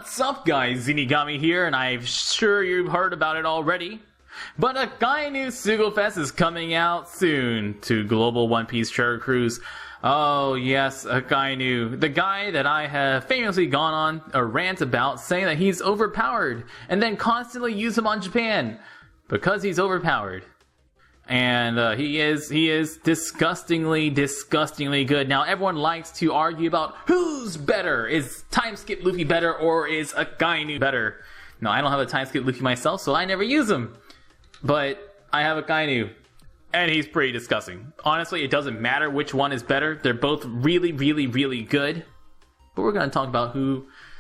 What's up guys, Zeenigami here, and I'm sure you've heard about it already. But Akainu Sugofest is coming out soon to Global One Piece Treasure Cruise. Oh yes, Akainu, the guy that I have famously gone on a rant about, saying that he's overpowered, and then constantly use him on Japan, because he's overpowered. And he is disgustingly good. Now everyone likes to argue about who's better. Is Time Skip Luffy better or is Akainu better? No, I don't have a Time Skip Luffy myself, so I never use him. But I have Akainu, and he's pretty disgusting. Honestly, it doesn't matter which one is better. They're both really good. But we're going to talk about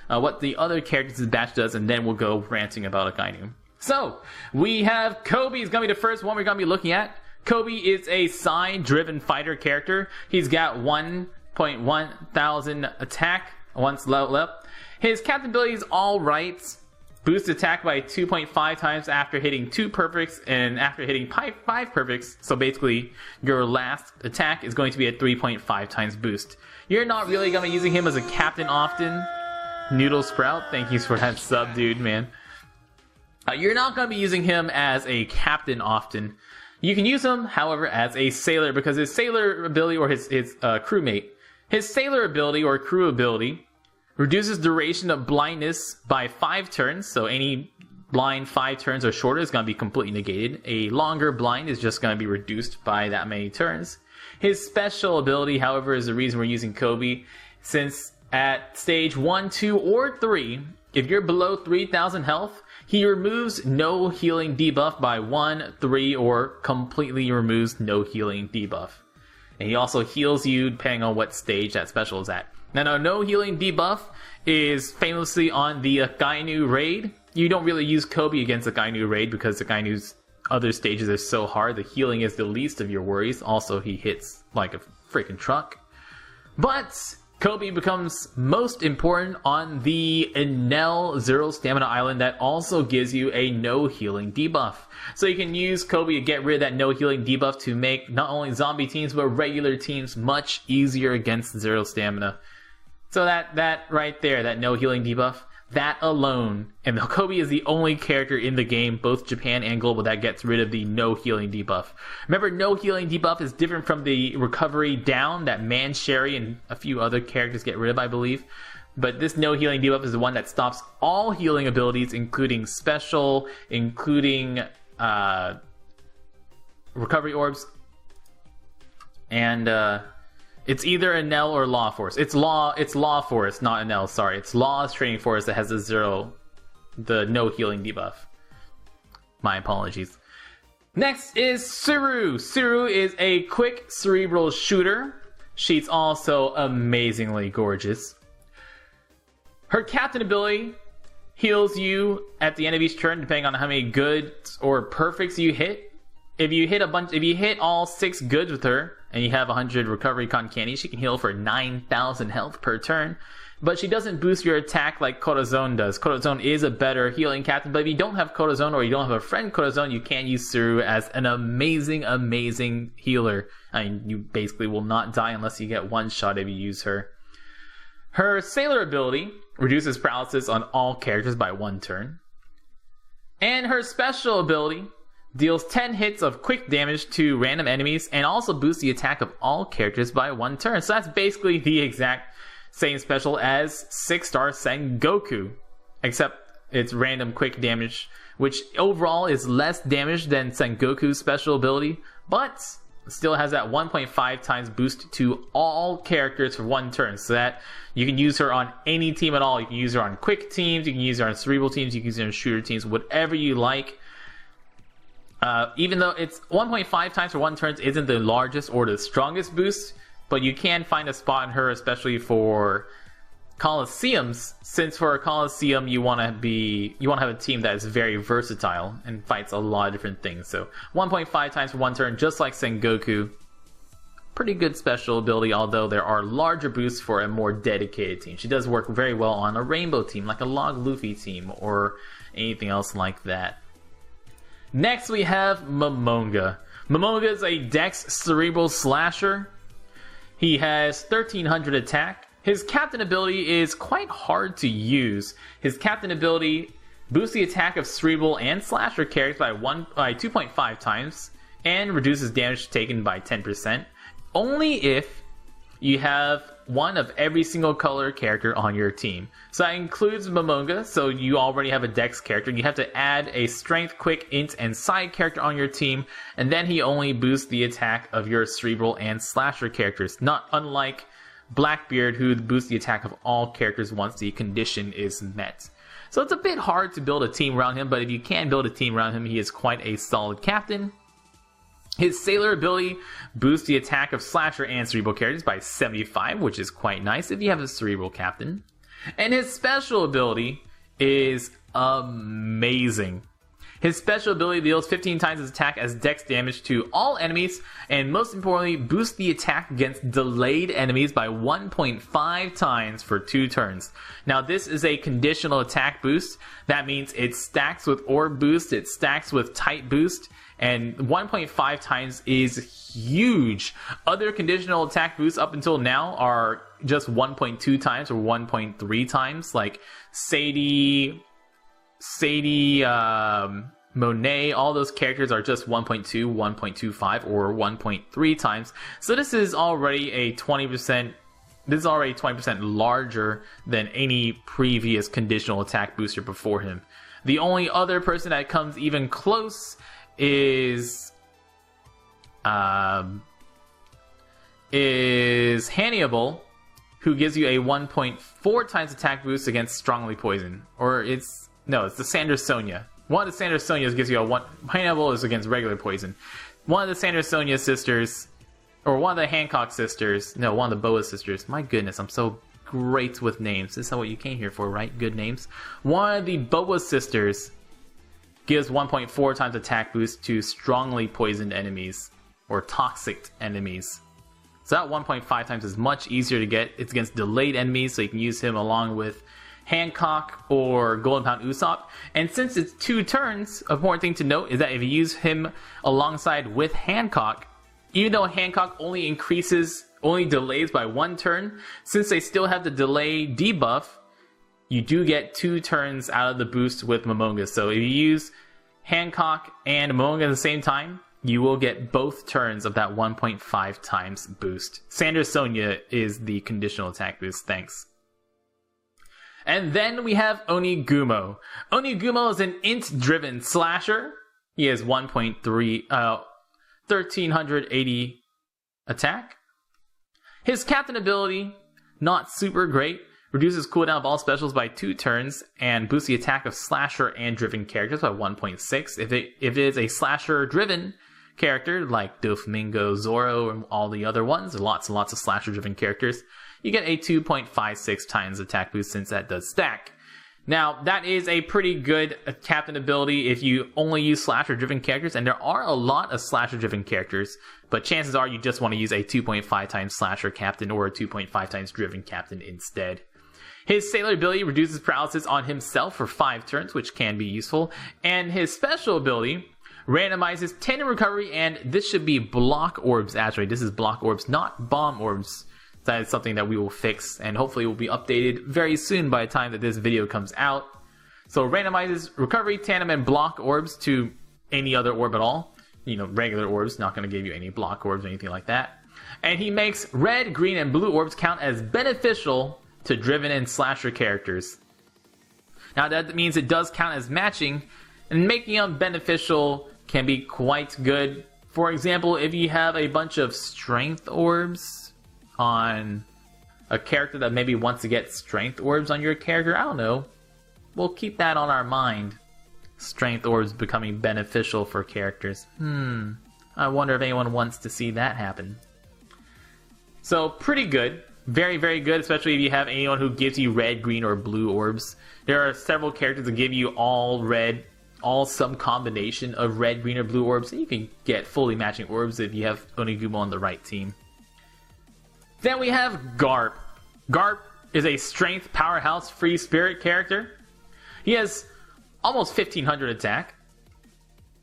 what the other characters in the batch does, and then we'll go ranting about Akainu. So, we have Kobe is going to be the first one we're going to be looking at. Kobe is a side-driven fighter character. He's got 1.1 thousand attack once level up. His captain ability is alright. Boost attack by 2.5 times after hitting 2 perfects and after hitting 5 perfects. So basically, your last attack is going to be a 3.5 times boost. You're not really going to be using him as a captain often. Noodle Sprout, thank you for that sub, dude, man. You're not going to be using him as a captain often. You can use him, however, as a sailor, because his sailor ability, or his crewmate, his sailor ability or crew ability reduces duration of blindness by 5 turns. So any blind 5 turns or shorter is going to be completely negated. A longer blind is just going to be reduced by that many turns. His special ability, however, is the reason we're using Kobe, since at stage 1, 2, or 3, if you're below 3,000 health, he removes no healing debuff by 1, 3, or completely removes no healing debuff. And he also heals you depending on what stage that special is at. Now, no healing debuff is famously on the Akainu raid. You don't really use Kobe against Akainu raid because Akainu's other stages are so hard. The healing is the least of your worries. Also, he hits like a freaking truck. But Kobe becomes most important on the Enel Zero Stamina Island that also gives you a no healing debuff. So you can use Kobe to get rid of that no healing debuff to make not only zombie teams but regular teams much easier against Zero Stamina. So that right there, that no healing debuff, that alone, and Kobe is the only character in the game, both Japan and Global, that gets rid of the no healing debuff. Remember, no healing debuff is different from the recovery down that Man Sherry and a few other characters get rid of, I believe. But this no healing debuff is the one that stops all healing abilities, including special, including recovery orbs, and it's either Enel or Law Force. It's Law Force, not Enel, sorry. It's Law's Training Force that has the no healing debuff. My apologies. Next is Saroo. Saroo is a quick cerebral shooter. She's also amazingly gorgeous. Her captain ability heals you at the end of each turn, depending on how many goods or perfects you hit. If you hit all 6 goods with her, and you have 100 recovery cotton candy, she can heal for 9,000 health per turn. But she doesn't boost your attack like Corazon does. Corazon is a better healing captain, but if you don't have Corazon or you don't have a friend Corazon, you can use Saroo as an amazing healer. I mean, you basically will not die unless you get one shot if you use her. Her sailor ability reduces paralysis on all characters by 1 turn. And her special ability deals 10 hits of quick damage to random enemies and also boosts the attack of all characters by 1 turn. So that's basically the exact same special as 6-star Sengoku, except it's random quick damage, which overall is less damage than Sengoku's special ability, but still has that 1.5 times boost to all characters for 1 turn, so that you can use her on any team at all. You can use her on quick teams, you can use her on cerebral teams, you can use her on shooter teams, whatever you like. Even though it's 1.5 times for 1 turn isn't the largest or the strongest boost, but you can find a spot in her, especially for coliseums, since for a coliseum you want to have a team that is very versatile and fights a lot of different things. So 1.5 times for 1 turn, just like Sengoku. Pretty good special ability, although there are larger boosts for a more dedicated team. She does work very well on a rainbow team, like a Log Luffy team, or anything else like that. Next we have Momonga. Momonga is a Dex Cerebral Slasher. He has 1300 attack His captain ability is quite hard to use. His captain ability boosts the attack of cerebral and slasher characters by 2.5 times and reduces damage taken by 10%. Only if you have one of every single color character on your team. So that includes Momonga, so you already have a Dex character. You have to add a Strength, Quick, Int, and Side character on your team, and then he only boosts the attack of your cerebral and slasher characters. Not unlike Blackbeard, who boosts the attack of all characters once the condition is met. So it's a bit hard to build a team around him, but if you can build a team around him, he is quite a solid captain. His Sailor ability boosts the attack of Slasher and Cerebral characters by 75, which is quite nice if you have a Cerebral captain. And his special ability is amazing. His special ability deals 15 times his attack as dex damage to all enemies, and most importantly, boosts the attack against delayed enemies by 1.5 times for 2 turns. Now, this is a conditional attack boost. That means it stacks with Orb boost, it stacks with Tight boost, and 1.5 times is huge. Other conditional attack boosts up until now are just 1.2 times or 1.3 times, like Sadie, Monet, all those characters are just 1.2, 1.25, or 1.3 times. So this is already a 20%. This is already 20% larger than any previous conditional attack booster before him. The only other person that comes even close is Hannibal, who gives you a 1.4 times attack boost against Strongly Poison. Or it's the Sandersonia. One of the Sandersonias gives you a 1. Hannibal is against regular poison. One of the Sandersonia sisters, or one of the Hancock sisters, no, one of the Boa sisters. My goodness, I'm so great with names. This is what you came here for, right? Good names. One of the Boa sisters gives 1.4 times attack boost to strongly poisoned enemies, or toxic enemies. So that 1.5 times is much easier to get. It's against delayed enemies, so you can use him along with Hancock or Golden Pound Usopp. And since it's 2 turns, an important thing to note is that if you use him alongside with Hancock, even though Hancock only delays by 1 turn, since they still have the delay debuff, you do get 2 turns out of the boost with Momonga. So if you use Hancock and Momonga at the same time, you will get both turns of that 1.5 times boost. Sandersonia is the conditional attack boost. Thanks. And then we have Onigumo. Onigumo is an int-driven slasher. He has 1380 attack. His captain ability, not super great, reduces cooldown of all specials by 2 turns and boosts the attack of slasher and driven characters by 1.6. If it is a slasher-driven character like Doflamingo, Zoro, and all the other ones, lots and lots of slasher-driven characters, you get a 2.56 times attack boost since that does stack. Now, that is a pretty good captain ability if you only use slasher-driven characters, and there are a lot of slasher-driven characters, but chances are you just want to use a 2.5 times slasher captain or a 2.5 times driven captain instead. His Sailor ability reduces paralysis on himself for 5 turns, which can be useful, and his special ability randomizes 10 in recovery, and this should be block orbs, actually. This is block orbs, not bomb orbs. That is something that we will fix, and hopefully will be updated very soon by the time that this video comes out. So randomizes recovery, tandem, and block orbs to any other orb at all. Regular orbs, not going to give you any block orbs or anything like that. And he makes red, green, and blue orbs count as beneficial to driven and slasher characters. Now that means it does count as matching, and making them beneficial can be quite good. For example, if you have a bunch of strength orbs on a character that maybe wants to get strength orbs on your character, I don't know. We'll keep that on our mind. Strength orbs becoming beneficial for characters. I wonder if anyone wants to see that happen. So, pretty good. Very, very good, especially if you have anyone who gives you red, green, or blue orbs. There are several characters that give you all red, all some combination of red, green, or blue orbs, and you can get fully matching orbs if you have Onigumo on the right team. Then we have Garf. Garf is a strength powerhouse free spirit character. He has almost 1500 attack.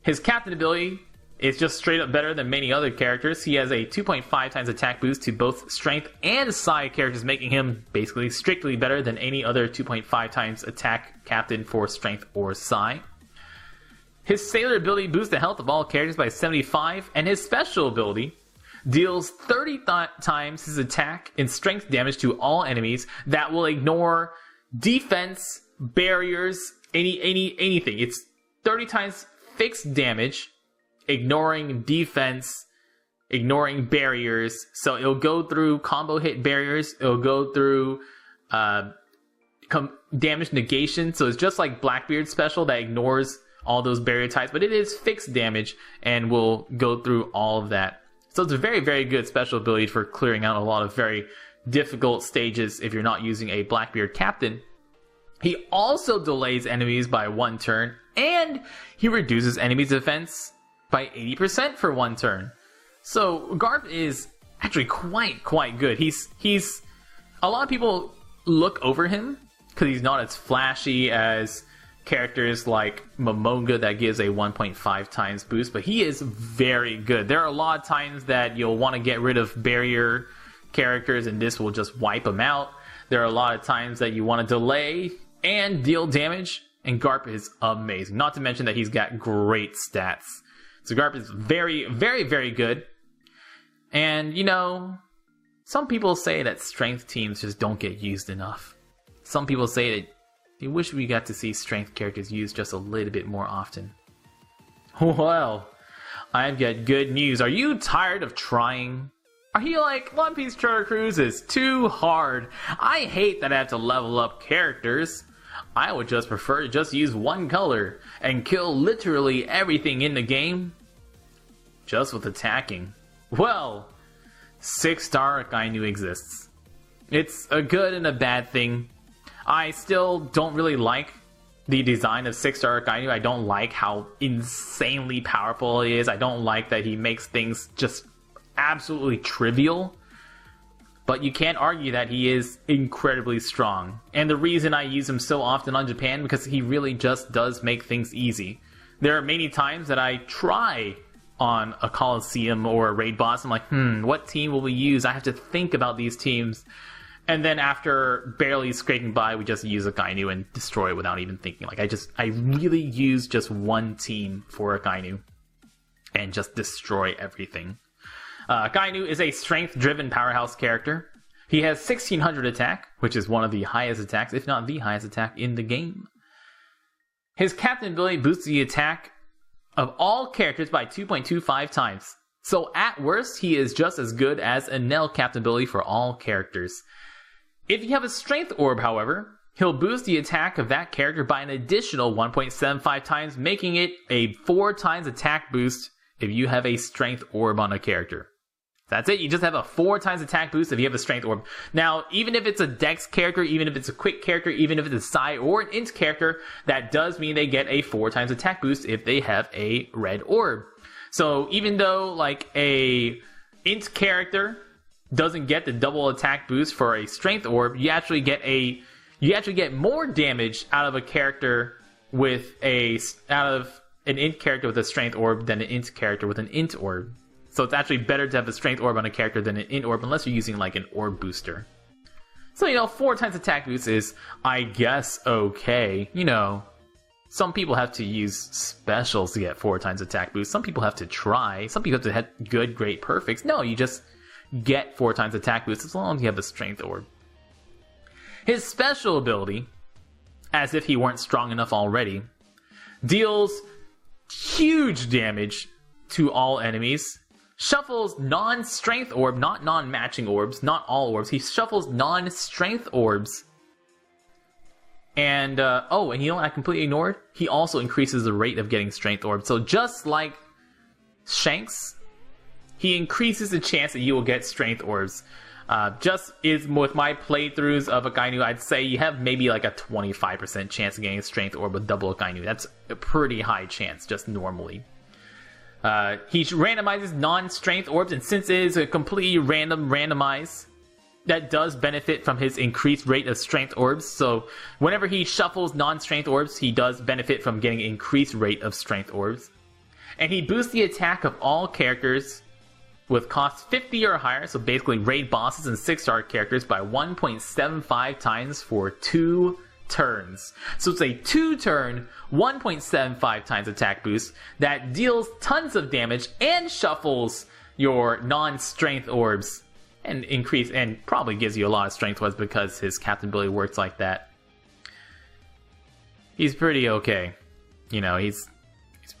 His captain ability It's just straight up better than many other characters. He has a 2.5 times attack boost to both strength and psi characters, making him basically strictly better than any other 2.5 times attack captain for strength or psi. His sailor ability boosts the health of all characters by 75, and his special ability deals 30 times his attack and strength damage to all enemies that will ignore defense, barriers, anything. It's 30 times fixed damage, ignoring defense, ignoring barriers. So it'll go through combo hit barriers, it'll go through damage negation. So it's just like Blackbeard's special that ignores all those barrier types, but it is fixed damage and will go through all of that. So it's a very, very good special ability for clearing out a lot of very difficult stages if you're not using a Blackbeard captain. He also delays enemies by 1 turn, and he reduces enemies' defense by 80% for 1 turn. So Garf is actually quite good. He's a lot of people look over him because he's not as flashy as characters like Momonga that gives a 1.5 times boost, but he is very good. There are a lot of times that you'll want to get rid of barrier characters and this will just wipe them out. There are a lot of times that you want to delay and deal damage, and Garp is amazing. Not to mention that he's got great stats. So Garp is very, very, very good. And, you know, some people say that strength teams just don't get used enough. Some people say that they wish we got to see strength characters used just a little bit more often. Well, I've got good news. Are you tired of trying? Are you like, One Piece Charter Cruise is too hard? I hate that I have to level up characters. I would just prefer to just use one color and kill literally everything in the game just with attacking. Well, 6-star Akainu exists. It's a good and a bad thing. I still don't really like the design of 6-star Akainu. I don't like how insanely powerful he is. I don't like that he makes things just absolutely trivial. But you can't argue that he is incredibly strong. And the reason I use him so often on Japan, because he really just does make things easy. There are many times that I try on a coliseum or a raid boss. I'm like, what team will we use? I have to think about these teams. And then after barely scraping by, we just use Akainu and destroy it without even thinking. Like, I really use just one team for Akainu and just destroy everything. Akainu is a strength-driven powerhouse character. He has 1600 attack, which is one of the highest attacks, if not the highest attack in the game. His captain ability boosts the attack of all characters by 2.25 times. So at worst, he is just as good as Enel captain ability for all characters. If you have a strength orb, however, he'll boost the attack of that character by an additional 1.75 times, making it a 4 times attack boost if you have a strength orb on a character. That's it. You just have a 4 times attack boost if you have a strength orb. Now, even if it's a dex character, even if it's a quick character, even if it's a psi or an int character, that does mean they get a 4 times attack boost if they have a red orb. So even though like a int character doesn't get the double attack boost for a strength orb, you actually get more damage out of a character with out of an int character with a strength orb than an int character with an int orb. So it's actually better to have a strength orb on a character than an int orb, unless you're using like an orb booster. So, you know, 4 times attack boost is, I guess, okay. You know, some people have to use specials to get 4 times attack boost. Some people have to try. Some people have to have good, great, perfects. No, you just get 4 times attack boost as long as you have a strength orb. His special ability, as if he weren't strong enough already, deals huge damage to all enemies. Shuffles non-strength orb, not non-matching orbs, not all orbs. He shuffles non-strength orbs. And, and you know what I completely ignored? He also increases the rate of getting strength orbs. So just like Shanks, he increases the chance that you will get strength orbs. Just is with my playthroughs of Akainu, I'd say you have maybe like a 25% chance of getting a strength orb with double Akainu. That's a pretty high chance, just normally. He randomizes non-strength orbs, and since it is a completely randomize, that does benefit from his increased rate of strength orbs. So whenever he shuffles non-strength orbs, he does benefit from getting increased rate of strength orbs. And he boosts the attack of all characters with cost 50 or higher, so basically raid bosses and 6-star characters, by 1.75 times for 2 turns. So it's a 2-turn, 1.75 times attack boost that deals tons of damage and shuffles your non-strength orbs and probably gives you a lot of strength orbs because his captain ability works like that. He's pretty okay. You know, he's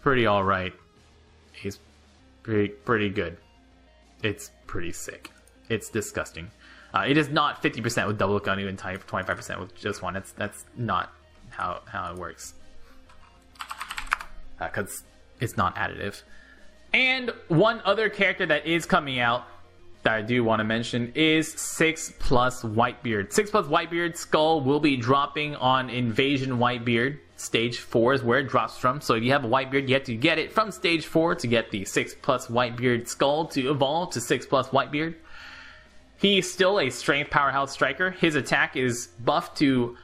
pretty alright. He's pretty good. It's pretty sick. It's disgusting. It is not 50% with double Akainu and 25% with just one. That's not how it works. Because it's not additive. And one other character that is coming out that I do want to mention is 6+ Whitebeard. 6+ Whitebeard Skull will be dropping on Invasion Whitebeard. Stage 4 is where it drops from. So if you have a Whitebeard, you have to get it from Stage 4 to get the 6+ Whitebeard Skull to evolve to 6+ Whitebeard. He's still a strength powerhouse striker. His attack is buffed to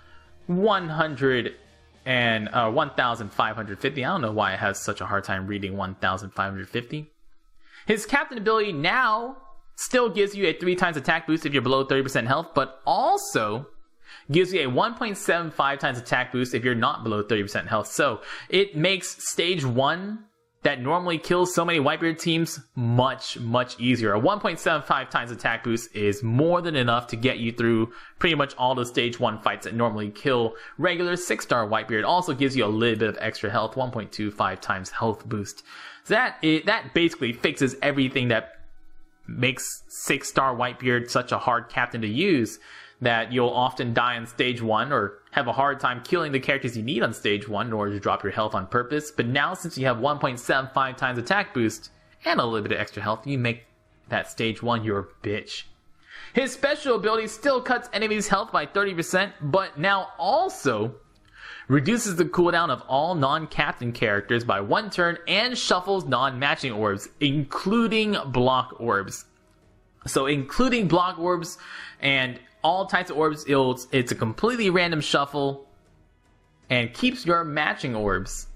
1,550. I don't know why it has such a hard time reading 1,550. His captain ability now still gives you a 3 times attack boost if you're below 30% health, but also gives you a 1.75 times attack boost if you're not below 30% health. So it makes stage 1 that normally kills so many Whitebeard teams much easier. A 1.75 times attack boost is more than enough to get you through pretty much all the stage 1 fights that normally kill regular 6-star Whitebeard. Also gives you a little bit of extra health, 1.25 times health boost. So that basically fixes everything that makes 6-star Whitebeard such a hard captain to use, that you'll often die on stage 1 or have a hard time killing the characters you need on stage 1 in order to drop your health on purpose. But now, since you have 1.75 times attack boost and a little bit of extra health, you make that stage 1 your bitch. His special ability still cuts enemies' health by 30%, but now also reduces the cooldown of all non-captain characters by 1 turn and shuffles non-matching orbs, including block orbs. So including block orbs and all types of orbs, it's a completely random shuffle and keeps your matching orbs.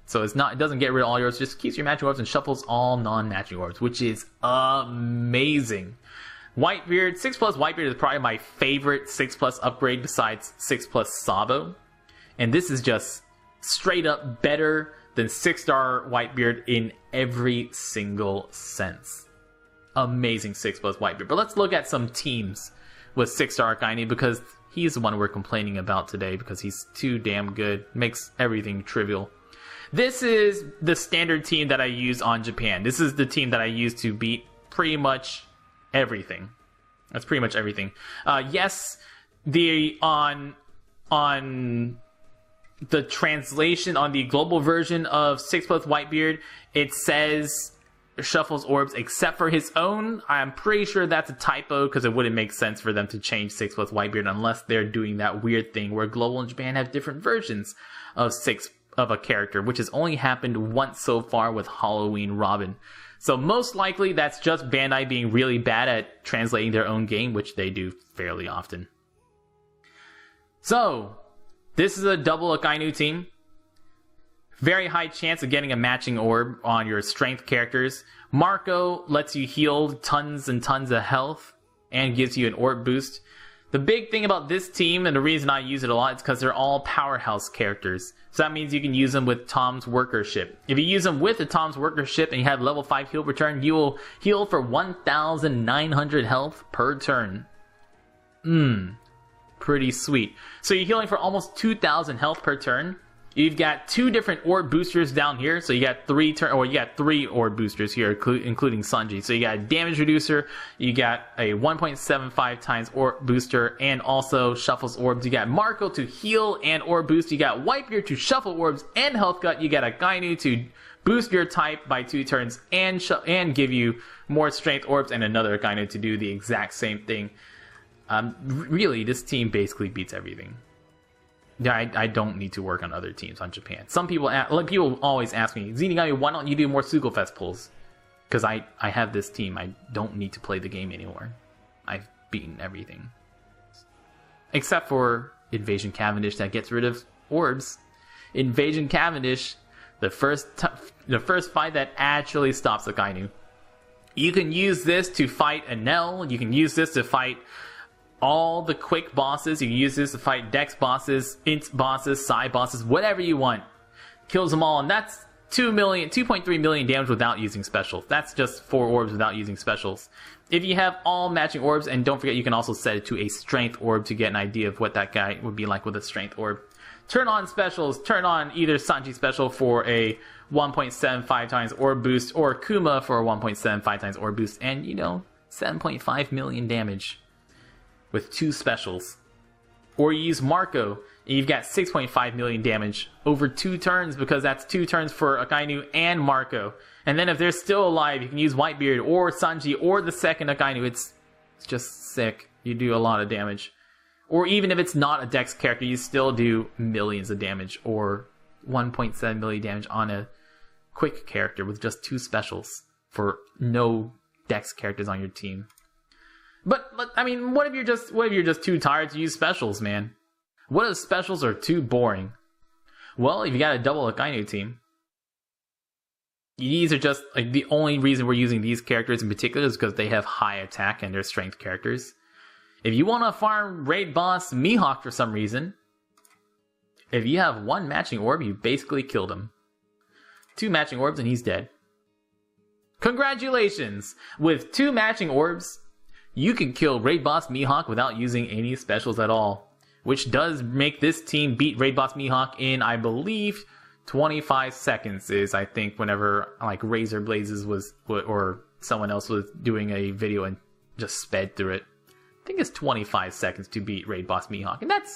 So it doesn't get rid of all yours, just keeps your matching orbs and shuffles all non-matching orbs, which is amazing. Whitebeard, 6+ Whitebeard is probably my favorite 6+ upgrade besides 6+ Sabo. And this is just straight up better than 6-star Whitebeard in every single sense. Amazing 6+ Whitebeard. But let's look at some teams with 6-star Akainu, because he's the one we're complaining about today because he's too damn good. Makes everything trivial. This is the standard team that I use on Japan. This is the team that I use to beat pretty much everything. That's pretty much everything. Yes, on the translation, on the global version of 6+ Whitebeard, it says shuffles orbs except for his own. I'm pretty sure that's a typo because it wouldn't make sense for them to change 6+ Whitebeard unless they're doing that weird thing where Global and Japan have different versions of a character, which has only happened once so far with Halloween Robin. So most likely that's just Bandai being really bad at translating their own game, which they do fairly often. So this is a double Akainu team. Very high chance of getting a matching orb on your strength characters. Marco lets you heal tons and tons of health and gives you an orb boost. The big thing about this team, and the reason I use it a lot, is because they're all powerhouse characters. So that means you can use them with Tom's Workership. If you use them with the Tom's Workership and you have level 5 heal per turn, you will heal for 1,900 health per turn. Pretty sweet. So you're healing for almost 2,000 health per turn. You've got 2 different orb boosters down here, so you got 3 orb boosters here, including Sanji. So you got a damage reducer, you got a 1.75 times orb booster, and also shuffles orbs. You got Marco to heal and orb boost. You got Whitebeard to shuffle orbs and health cut. You got Akainu to boost your type by 2 turns and give you more strength orbs, and another Akainu to do the exact same thing. Really, this team basically beats everything. Yeah, I don't need to work on other teams on Japan. Some people always ask me, Zeenigami, why don't you do more Sugofest pulls? Because I have this team. I don't need to play the game anymore. I've beaten everything. Except for Invasion Cavendish that gets rid of orbs. Invasion Cavendish The first fight that actually stops Akainu. You can use this to fight Enel. You can use this to fight all the quick bosses. You can use this to fight Dex bosses, Int bosses, Psi bosses, whatever you want. Kills them all, and that's 2.3 million damage without using specials. That's just 4 orbs without using specials. If you have all matching orbs, and don't forget you can also set it to a strength orb to get an idea of what that guy would be like with a strength orb. Turn on specials, turn on either Sanji special for a 1.75 times orb boost, or Kuma for a 1.75 times orb boost, and 7.5 million damage with 2 specials. Or you use Marco, and you've got 6.5 million damage over 2 turns, because that's 2 turns for Akainu and Marco. And then if they're still alive, you can use Whitebeard or Sanji or the second Akainu. It's just sick. You do a lot of damage. Or even if it's not a Dex character, you still do millions of damage, or 1.7 million damage on a quick character with just 2 specials for no Dex characters on your team. But I mean, what if you're just too tired to use specials, man? What if specials are too boring? Well, if you got a double Akainu team, these are just like the only reason we're using these characters in particular is because they have high attack and they're strength characters. If you want to farm raid boss Mihawk for some reason, if you have 1 matching orb, you basically killed him. 2 matching orbs and he's dead. Congratulations! With 2 matching orbs, you can kill raid boss Mihawk without using any specials at all. Which does make this team beat raid boss Mihawk in, I believe, 25 seconds is, I think, whenever like Razor Blazes was, or someone else was doing a video and just sped through it. I think it's 25 seconds to beat raid boss Mihawk, and that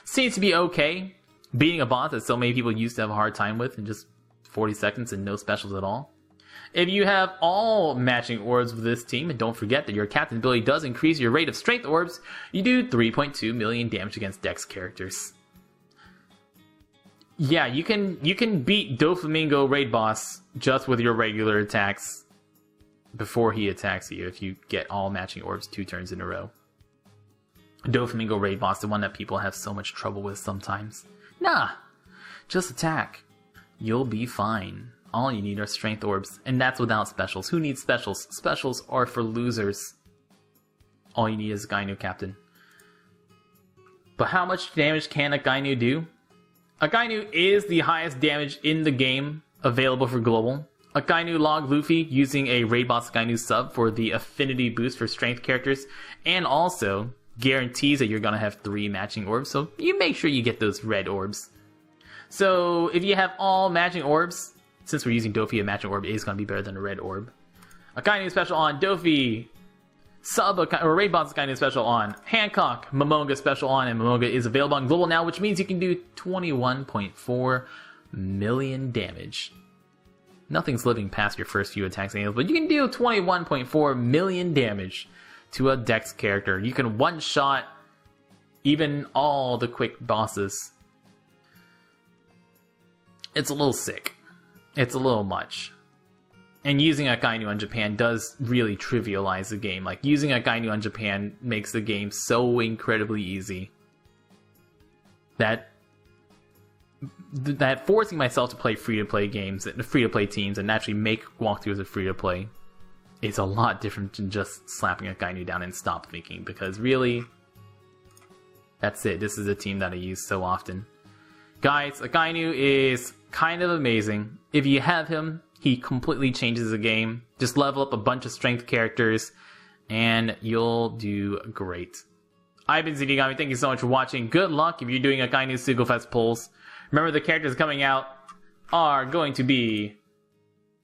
seems to be okay. Beating a boss that so many people used to have a hard time with in just 40 seconds and no specials at all. If you have all matching orbs with this team, and don't forget that your captain ability does increase your rate of strength orbs, you do 3.2 million damage against Dex characters. Yeah, you can beat Doflamingo raid boss just with your regular attacks before he attacks you if you get all matching orbs 2 turns in a row. Doflamingo raid boss, the one that people have so much trouble with sometimes. Nah, just attack. You'll be fine. All you need are strength orbs, and that's without specials. Who needs specials? Specials are for losers. All you need is Akainu captain. But how much damage can Akainu do? Akainu is the highest damage in the game available for global. Akainu log Luffy using a raid boss Akainu sub for the affinity boost for strength characters, and also guarantees that you're going to have 3 matching orbs, so you make sure you get those red orbs. So if you have all matching orbs, since we're using Dofi, a matching orb is going to be better than a red orb. Akainu special on Dofi, or raid boss Akainu special on Hancock, Momonga special on, and Momonga is available on global now, which means you can do 21.4 million damage. Nothing's living past your first few attacks, but you can deal 21.4 million damage to a Dex character. You can one-shot even all the quick bosses. It's a little sick. It's a little much. And using Akainu on Japan does really trivialize the game. Like, using Akainu on Japan makes the game so incredibly easy that forcing myself to play free-to-play games, free-to-play teams, and actually make walkthroughs of free-to-play is a lot different than just slapping Akainu down and stop thinking, because really, that's it. This is a team that I use so often. Guys, Akainu is kind of amazing. If you have him, he completely changes the game. Just level up a bunch of strength characters, and you'll do great. I've been Zeenigami. Thank you so much for watching. Good luck if you're doing Akainu Sugofest polls. Remember, the characters coming out are going to be...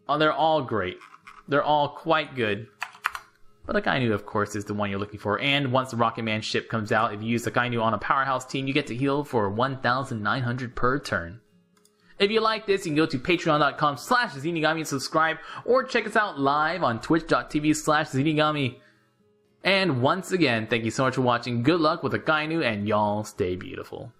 oh, they're all great. They're all quite good. But Akainu, of course, is the one you're looking for. And once the Rocket Man ship comes out, if you use Akainu on a powerhouse team, you get to heal for 1,900 per turn. If you like this, you can go to patreon.com/Zeenigami and subscribe, or check us out live on twitch.tv/Zeenigami. And once again, thank you so much for watching. Good luck with Akainu, and y'all stay beautiful.